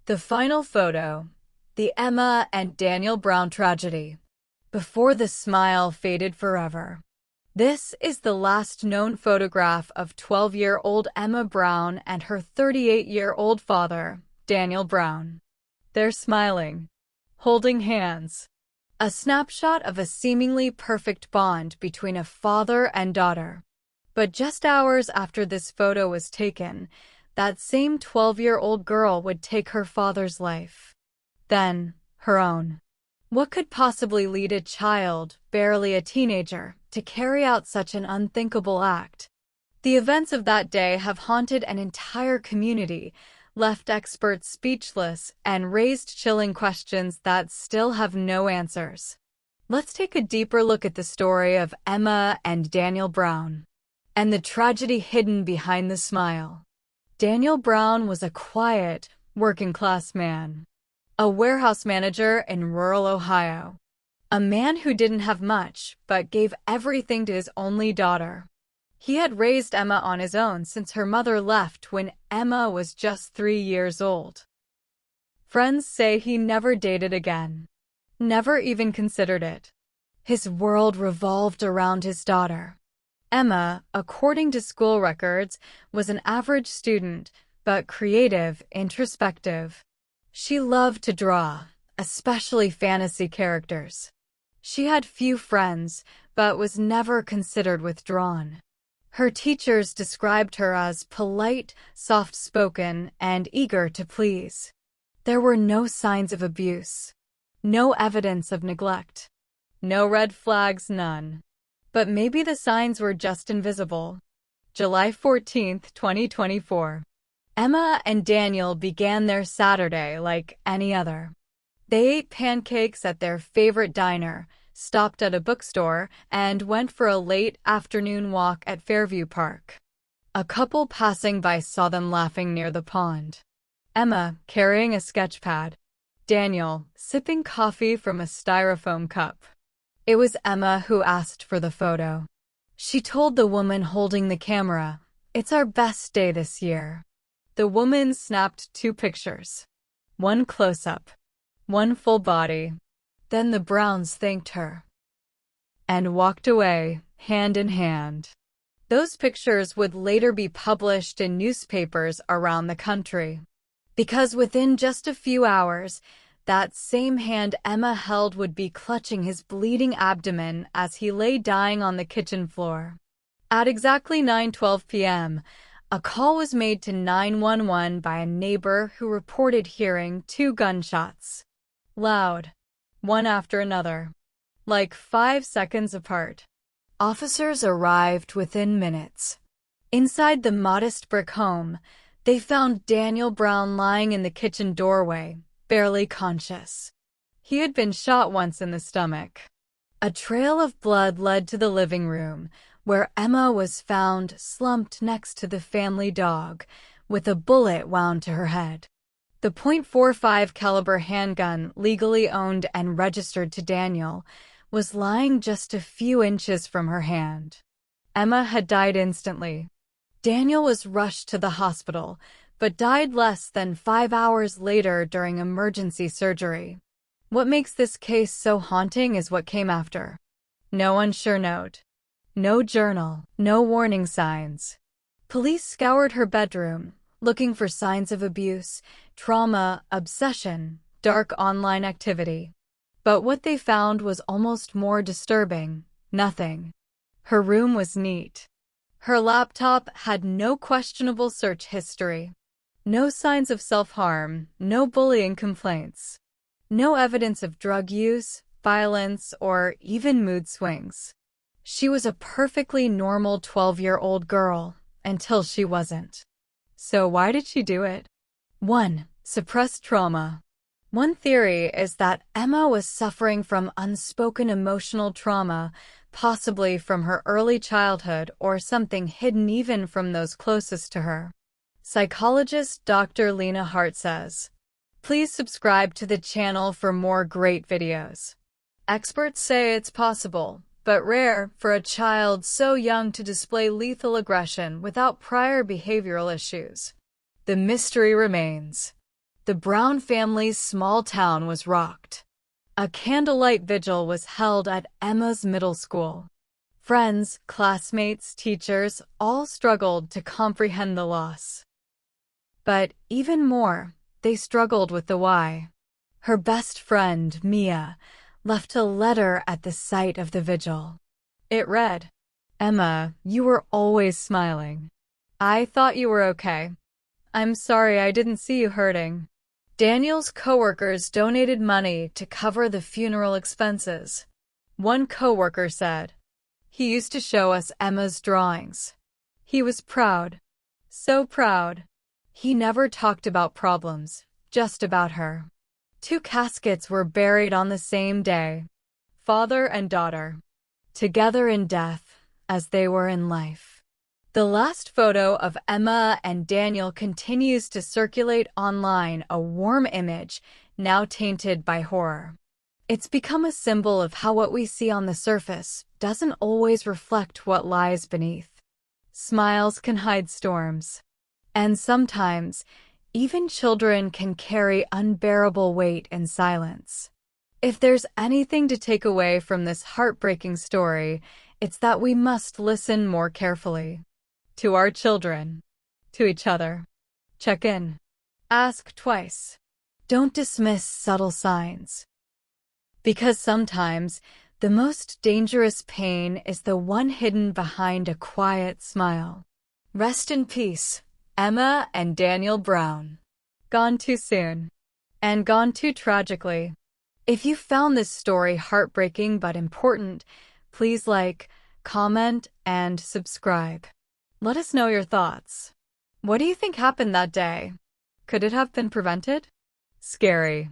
The final photo, the Emma and Daniel Brown tragedy. Before the smile faded forever. This is the last known photograph of 12-year-old Emma Brown and her 38-year-old father, Daniel Brown. They're smiling, holding hands. A snapshot of a seemingly perfect bond between a father and daughter. But just hours after this photo was taken, that same 12-year-old girl would take her father's life. Then, her own. What could possibly lead a child, barely a teenager, to carry out such an unthinkable act? The events of that day have haunted an entire community, left experts speechless, and raised chilling questions that still have no answers. Let's take a deeper look at the story of Emma and Daniel Brown, and the tragedy hidden behind the smile. Daniel Brown was a quiet, working-class man. A warehouse manager in rural Ohio. A man who didn't have much, but gave everything to his only daughter. He had raised Emma on his own since her mother left when Emma was just 3 years old. Friends say he never dated again. Never even considered it. His world revolved around his daughter. Emma, according to school records, was an average student, but creative, introspective. She loved to draw, especially fantasy characters. She had few friends, but was never considered withdrawn. Her teachers described her as polite, soft-spoken, and eager to please. There were no signs of abuse. No evidence of neglect. No red flags, none. But maybe the signs were just invisible. July 14, 2024. Emma and Daniel began their Saturday like any other. They ate pancakes at their favorite diner, stopped at a bookstore, and went for a late afternoon walk at Fairview Park. A couple passing by saw them laughing near the pond. Emma carrying a sketch pad. Daniel sipping coffee from a styrofoam cup. It was Emma who asked for the photo. She told the woman holding the camera, "It's our best day this year." The woman snapped 2 pictures. One close-up. One full body. Then the Browns thanked her and walked away, hand in hand. Those pictures would later be published in newspapers around the country. Because within just a few hours, that same hand Emma held would be clutching his bleeding abdomen as he lay dying on the kitchen floor. At exactly 9:12 p.m., a call was made to 911 by a neighbor who reported hearing 2 gunshots. Loud. One after another. Like 5 seconds apart. Officers arrived within minutes. Inside the modest brick home, they found Daniel Brown lying in the kitchen doorway, barely conscious. He had been shot once in the stomach. A trail of blood led to the living room, where Emma was found slumped next to the family dog, with a bullet wound to her head. The .45 caliber handgun, legally owned and registered to Daniel, was lying just a few inches from her hand. Emma had died instantly. Daniel was rushed to the hospital, but died less than 5 hours later during emergency surgery. What makes this case so haunting is what came after. No unsure note. No journal. No warning signs. Police scoured her bedroom, looking for signs of abuse, trauma, obsession, dark online activity. But what they found was almost more disturbing. Nothing. Her room was neat. Her laptop had no questionable search history. No signs of self-harm, no bullying complaints. No evidence of drug use, violence, or even mood swings. She was a perfectly normal 12-year-old girl, until she wasn't. So why did she do it? 1. Suppressed trauma. One theory is that Emma was suffering from unspoken emotional trauma, possibly from her early childhood or something hidden even from those closest to her. Psychologist Dr. Lena Hart says, "Please subscribe to the channel for more great videos." Experts say it's possible, but rare, for a child so young to display lethal aggression without prior behavioral issues. The mystery remains. the Brown family's small town was rocked. A candlelight vigil was held at Emma's middle school. Friends, classmates, teachers all struggled to comprehend the loss. But even more, they struggled with the why. Her best friend, Mia, left a letter at the site of the vigil. It read, "Emma, you were always smiling. I thought you were okay. I'm sorry I didn't see you hurting." Daniel's coworkers donated money to cover the funeral expenses. One coworker said, "He used to show us Emma's drawings. He was proud, so proud. He never talked about problems, just about her." 2 caskets were buried on the same day, father and daughter, together in death as they were in life. The last photo of Emma and Daniel continues to circulate online, a warm image now tainted by horror. It's become a symbol of how what we see on the surface doesn't always reflect what lies beneath. Smiles can hide storms, and sometimes even children can carry unbearable weight in silence. If there's anything to take away from this heartbreaking story, it's that we must listen more carefully. To our children, to each other. Check in. Ask twice. Don't dismiss subtle signs. Because sometimes, the most dangerous pain is the one hidden behind a quiet smile. Rest in peace, Emma and Daniel Brown. Gone too soon. And gone too tragically. If you found this story heartbreaking but important, please like, comment, and subscribe. Let us know your thoughts. What do you think happened that day? Could it have been prevented? Scary.